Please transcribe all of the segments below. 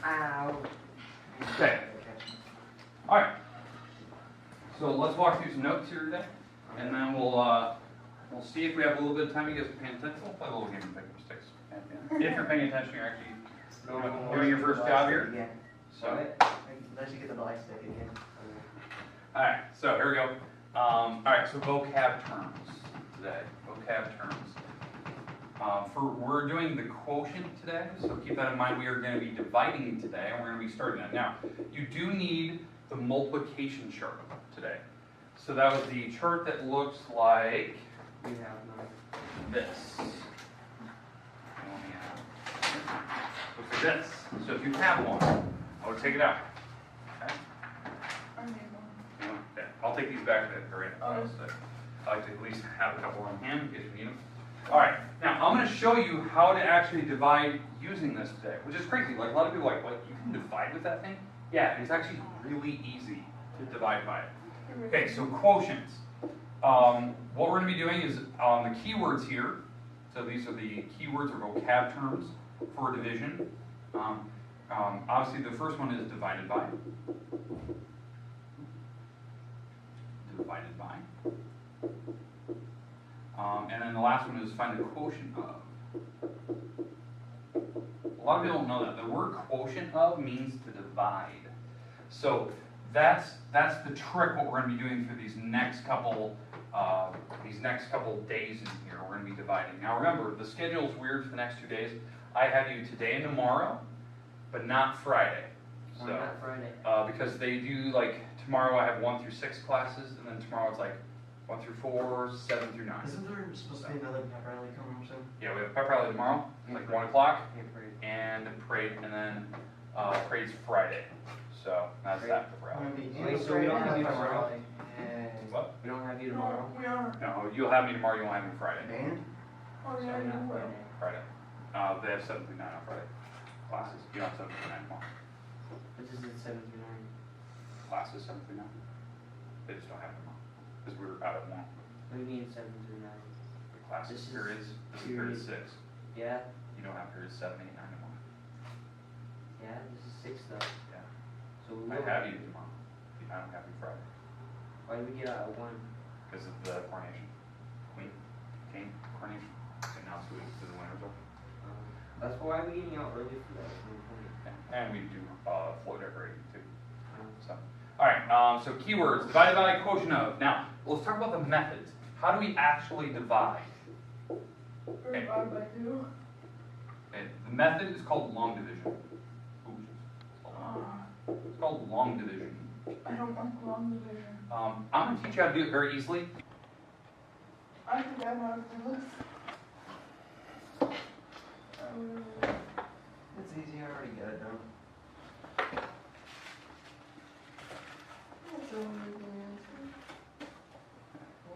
Ow. Okay. All right. So let's walk through some notes here today, and then we'll see if we have a little bit of time. You guys are paying attention. We'll play a little game of pick mistakes. If you're paying attention, you're actually doing your first job here. So. Unless you get the black stick again. All right. So here we go. All right. So vocab terms today. Vocab terms. We're doing the quotient today, so keep that in mind. We are going to be dividing today, and we're going to be starting that. Now, you do need the multiplication chart today. So that was the chart that looks like this. Looks like this. So if you have one, I would take it out. Okay? Okay. I'll take these back to the right now. I like to at least have a couple on hand in case we need them. All right, now I'm going to show you how to actually divide using this today, which is crazy. Like a lot of people are like, what, you can divide with that thing? Yeah, it's actually really easy to divide by it. Okay, so quotients. What we're going to be doing is the keywords here. So these are the keywords or vocab terms for division. Obviously, the first one is divided by. Divided by. And then the last one is find the quotient of. A lot of people don't know that. The word quotient of means to divide. So that's the trick, what we're going to be doing for these next couple days in here. We're going to be dividing. Now remember, the schedule is weird for the next 2 days. I have you today and tomorrow, but not Friday. So, why not Friday? Because they do, like, tomorrow I have 1 through 6 classes, and then tomorrow it's like 1 through 4, 7 through 9. Isn't there supposed to be another pep rally coming up soon? Yeah, we have pep rally tomorrow, like 1 o'clock, and parade, and then parade's Friday. So that's that pep rally. Wait, so we don't have you tomorrow? What? We don't have you tomorrow? We are. No, you'll have me tomorrow. You won't have me Friday. Band? Oh, yeah, you will. Friday. They have 7 through 9 on Friday. Classes. You don't have 7 through 9 tomorrow. Which is at 7 through 9. Classes 7 through 9. They just don't have them tomorrow because we're out at 1. What do you mean 7 through 9? The classes periods. This is period 6. Yeah. You don't have periods 7, 8, 9 tomorrow. Yeah, this is 6 though. Yeah. So we I have you tomorrow. I don't have you Friday. Why did we get out at 1? Because of the coronation. Queen, king, coronation. And now it's who the winners are. That's why we're getting out early for that. And we do flow decorating too. So, all right. So keywords divided by quotient of. Now let's talk about the methods. How do we actually divide? Okay. Divide by 2. Okay. The method is called long division. It's called long division. I don't like long division. I'm going to teach you how to do it very easily. I think I know how to do this. It's easy, I already got it done. That's only the answer.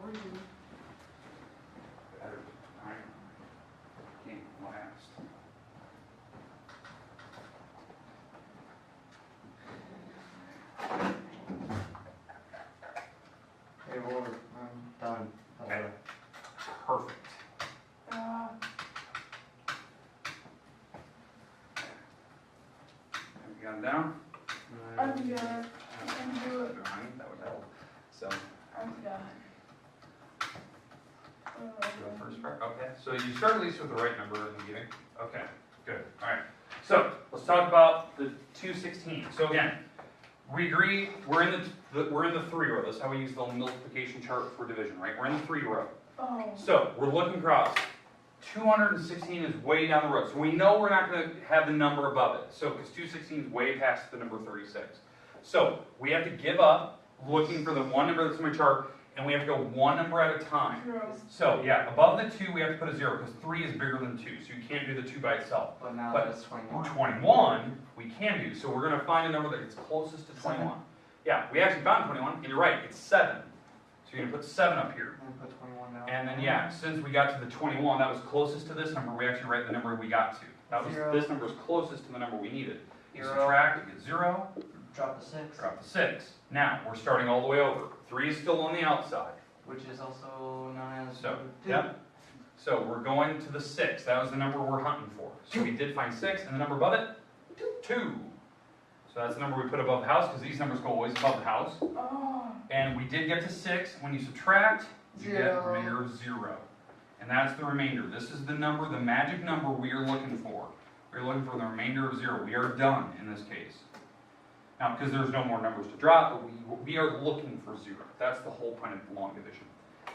Or you. Better time. Can't last. Hey, Lord, I'm done. Okay. Perfect. Have you got them down? I forgot it. I can do it. That would help. So, I forgot. do it first part. Okay. So you start at least with the right number in the beginning. Okay. Good. All right. So let's talk about the 216. So again, we agree we're in the 3 row. That's how we use the multiplication chart for division, right? We're in the 3 row. Oh. So we're looking across. 216 is way down the road. So we know we're not going to have the number above it. So because 216 is way past the number 36. So we have to give up looking for the one number that's in my chart, and we have to go one number at a time. Zero. So yeah, above the 2 we have to put a 0 because 3 is bigger than 2. So you can't do the 2 by itself. But now But that's 21. 21 we can do. So we're going to find a number that gets closest to 21. Yeah, we actually found 21, and you're right, it's 7. So you're going to put 7 up here. I'm gonna put 21 down. And then, yeah, since we got to the 21, that was closest to this number, we actually write the number we got to. That was, Zero. this number was closest to the number we needed. You Zero. subtract, you get 0, Drop the 6. drop the 6. Now, we're starting all the way over. 3 is still on the outside. Which is also known as So, 2. yep. So we're going to the 6. That was the number we're hunting for. So we did find 6, and the number above it? 2. So that's the number we put above the house, because these numbers go always above the house. Oh. And we did get to 6. When you subtract, you get a Zero. remainder of 0. And that's the remainder. This is the number, the magic number we are looking for. We're looking for the remainder of 0. We are done in this case. Now, because there's no more numbers to drop, but we are looking for 0. That's the whole point of long division.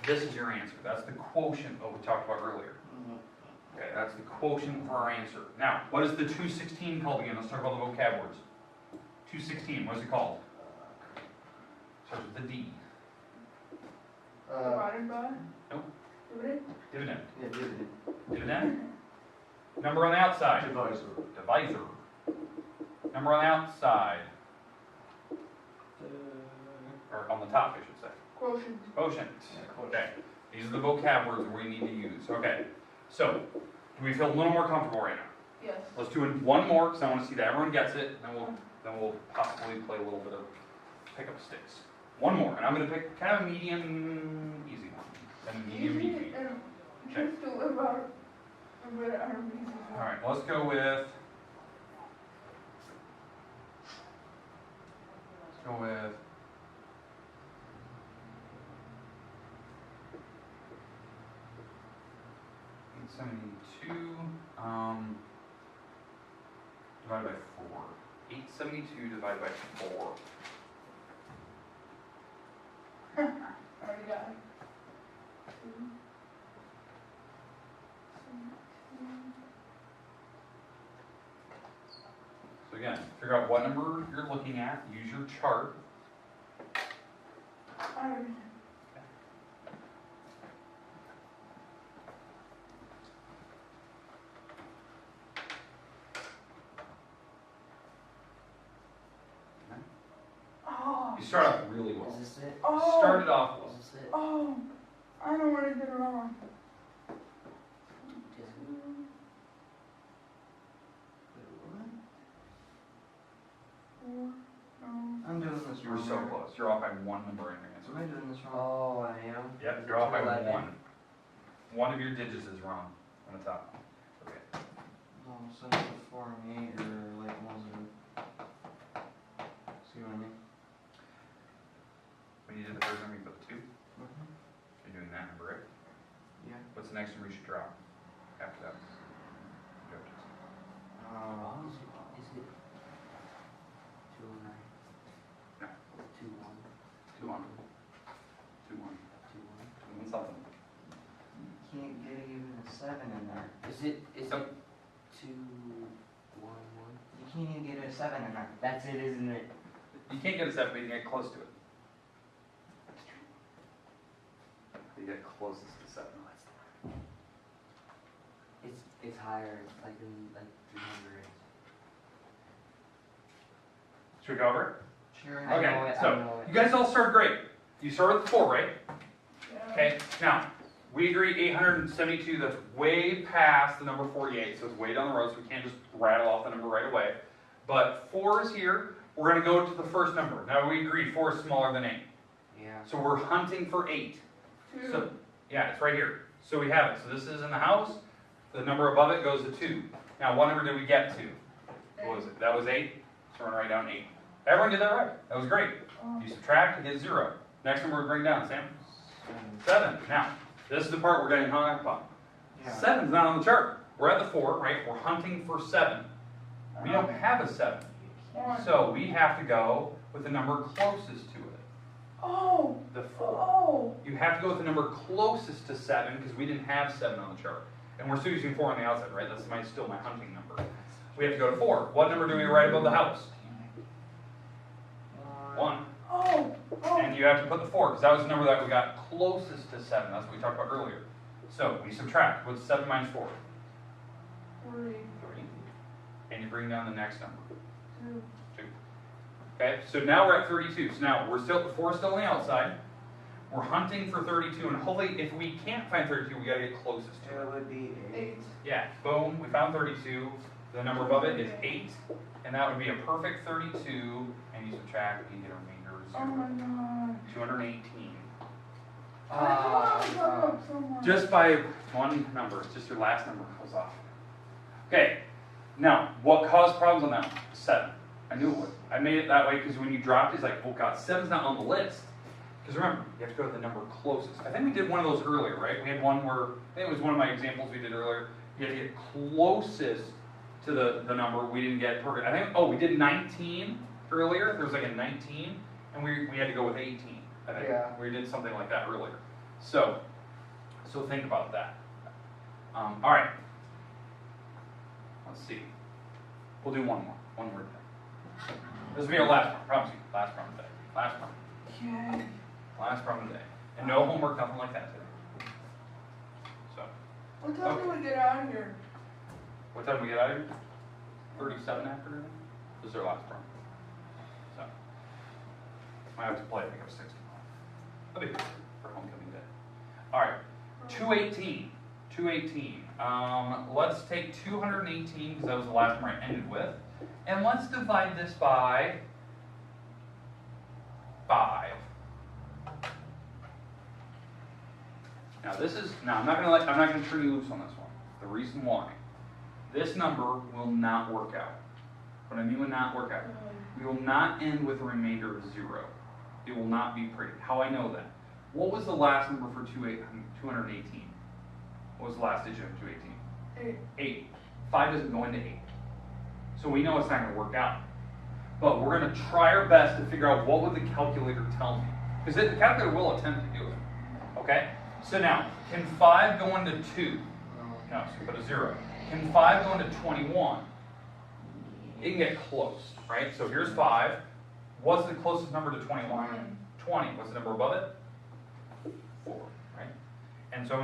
This is your answer. That's the quotient of what we talked about earlier. Okay, that's the quotient for our answer. Now, what is the 216 called again? Let's talk about the vocab words. 216, what is it called? Starts with the D. Divided by? Nope. Divided? Dividend. Yeah, dividend. Dividend. Number on the outside. Divisor. Divisor. Number on the outside. Or on the top, I should say. Quotient. Quotient. Yeah, quotient. Okay. These are the vocab words we need to use. Okay. So, do we feel a little more comfortable right now? Yes. Let's do one more, because I want to see that everyone gets it, and then we'll possibly play a little bit of pick up sticks. One more, and I'm going to pick kind of a medium, easy one. Then a medium, Easy easy. and Okay. just to live out a bit of easy. All right, let's go with. Let's go with. $872 divided by 4. 872 divided by 4. Already got it. 2, 17. So again, figure out what number you're looking at. Use your chart. Already. Oh. You start off really well. Is this it? Oh. Started off well. Is this it? Oh. I know where to get it wrong. Just, wait, what? 4. No. I'm doing this You were wrong. so close. You're off by one number in your Am I answer. doing this wrong? Oh, I am? Yep, you're off by 11. one. One of your digits is wrong on the top. Okay. Oh, so it's a 4 and 8 or like ones that see what I mean? When you did the first number, you put the 2. Mm-hmm. You're doing that number, right? Yeah. What's the next number you should drop after that? Go, Jason. Is it 209? No. 21? 2 1. 2 1. 21? 2 1 something. You can't get even a 7 in there. Is it Nope. 2 1 1? You can't even get a 7 in there. That's it, isn't it? You can't get a 7, but you can get close to it. You get closest to 7. It's higher. It's like in like 300. Should we go over it? Sure. Okay, I know it. so I know it. you guys all started great. You started with 4, right? Yeah. Okay, now, we agree 872, that's way past the number 48, so it's way down the road, so we can't just rattle off the number right away. But 4 is here, we're going to go to the first number. Now we agree 4 is smaller than 8. Yeah. So we're hunting for 8. 2. So, yeah, it's right here. So we have it. So this is in the house, the number above it goes to 2. Now what number did we get to? What was it? That was 8, so we're going to write down 8. Everyone did that right. That was great. Oh. You subtract, you get 0. Next number we bring down, Sam? 7. Now, this is the part we're getting hung up on. Yeah. 7's not on the chart. We're at the 4, right? We're hunting for 7. We don't have a 7. 1. So we have to go with the number closest to it. Oh. The 4. Oh. You have to go with the number closest to 7 because we didn't have 7 on the chart. And we're still using 4 on the outside, right? That's still my hunting number. We have to go to 4. What number do we write above the house? 1. Oh. Oh. And you have to put the 4 because that was the number that we got closest to 7. That's what we talked about earlier. So we subtract. What's 7 minus 4? 3. 3. And you bring down the next number. 2. 2. Okay, so now we're at 32. So now we're still, the 4 is still on the outside. We're hunting for 32, and hopefully if we can't find 32, we gotta get closest to it. It would be 8. Yeah, boom, we found 32. The number above it is 8, and that would be a perfect 32, and you subtract, and you get a remainder of 0. Oh my god. 218. I thought I was up somewhere. Just by one number, it's just your last number goes off. Okay, now, what caused problems on that one? 7. I I knew it would. I made it that way because when you dropped it, it's like, oh god, 7's not on the list. Because remember, you have to go to the number closest. I think we did one of those earlier, right? We had one where, I think it was one of my examples we did earlier. You had to get closest to the number. We didn't get perfect. I think, oh, we did 19 earlier. There was like a 19, and we had to go with 18. I think. Yeah. We did something like that earlier. So think about that. All right. Let's see. We'll do one more thing. This will be our last one, promise you. Last problem today. Last problem. Okay. Last problem today. And no homework, nothing like that today. So, What time do we get out of here? what time do we get out of here? 37 after? This is our last problem. So, I have to play, I think it was 60. That'll be good for homecoming day. All right, 218. 218. Let's take 218, because that was the last one I ended with. And let's divide this by 5. Now I'm not gonna turn you loose on this one. The reason why. This number will not work out. What I mean will not work out. We will not end with a remainder of 0. It will not be pretty. How I know that? What was the last number for 218? What was the last digit of 218? 8. 5 doesn't go into 8. So we know it's not going to work out. But we're going to try our best to figure out what would the calculator tell me. Because the calculator will attempt to do it. Okay? So now, can 5 go into 2? No, so put a 0. Can 5 go into 21? It can get close, right? So here's 5. What's the closest number to 21? 20. What's the number above it? 4, right? And so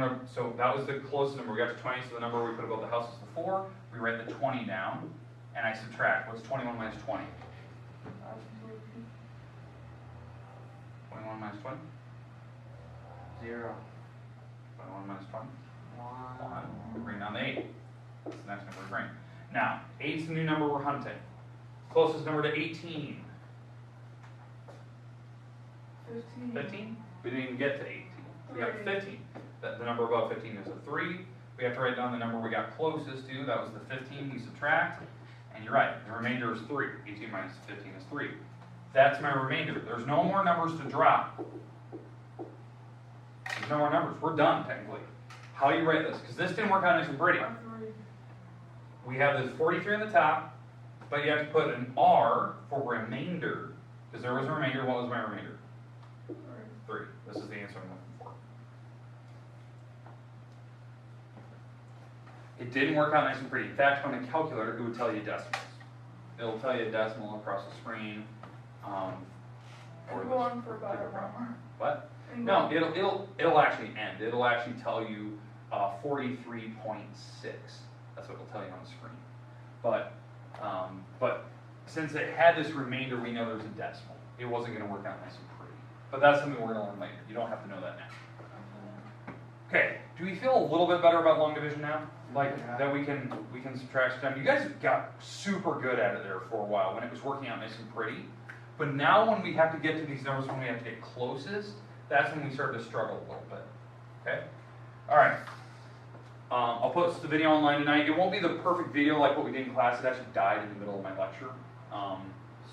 that was the closest number. We got to 20, so the number we put above the house is the 4. We write the 20 down, and I subtract. What's 21 minus 20? 21 minus 20? 0. 21 minus 20? 1. 1. We bring down the 8. That's the next number we bring. Now, 8's the new number we're hunting. Closest number to 18. 15? We didn't even get to 18. We got 15. The number above 15 is a 3. We have to write down the number we got closest to. That was the 15. We subtract. And you're right. The remainder is 3. 18 minus 15 is 3. That's my remainder. There's no more numbers to drop. There's no more numbers. We're done, technically. How do you write this? Because this didn't work out nice and pretty. We have this 43 on the top, but you have to put an R for remainder. Because there was a remainder. What was my remainder? 3. This is the answer I'm looking for. It didn't work out nice and pretty. In fact, on a calculator, it would tell you decimals. It'll tell you a decimal across the screen. We're going for about an hour. What? No, it'll actually end. It'll actually tell you 43.6. That's what it'll tell you on the screen. But since it had this remainder, we know there's a decimal. It wasn't going to work out nice and pretty. But that's something we're going to learn later. You don't have to know that now. Okay. Do we feel a little bit better about long division now? Like that we can subtract stuff. You guys got super good at it there for a while when it was working out nice and pretty. But now when we have to get to these numbers, when we have to get closest, that's when we start to struggle a little bit. Okay? All right. I'll post the video online tonight. It won't be the perfect video like what we did in class. It actually died in the middle of my lecture.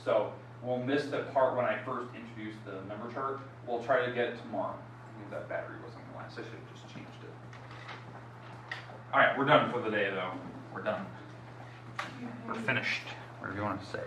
So we'll miss the part when I first introduced the number chart. We'll try to get it tomorrow. I think that battery wasn't going to last. I should have just changed it. All right, we're done for the day, though. We're done. We're finished. Whatever you want to say.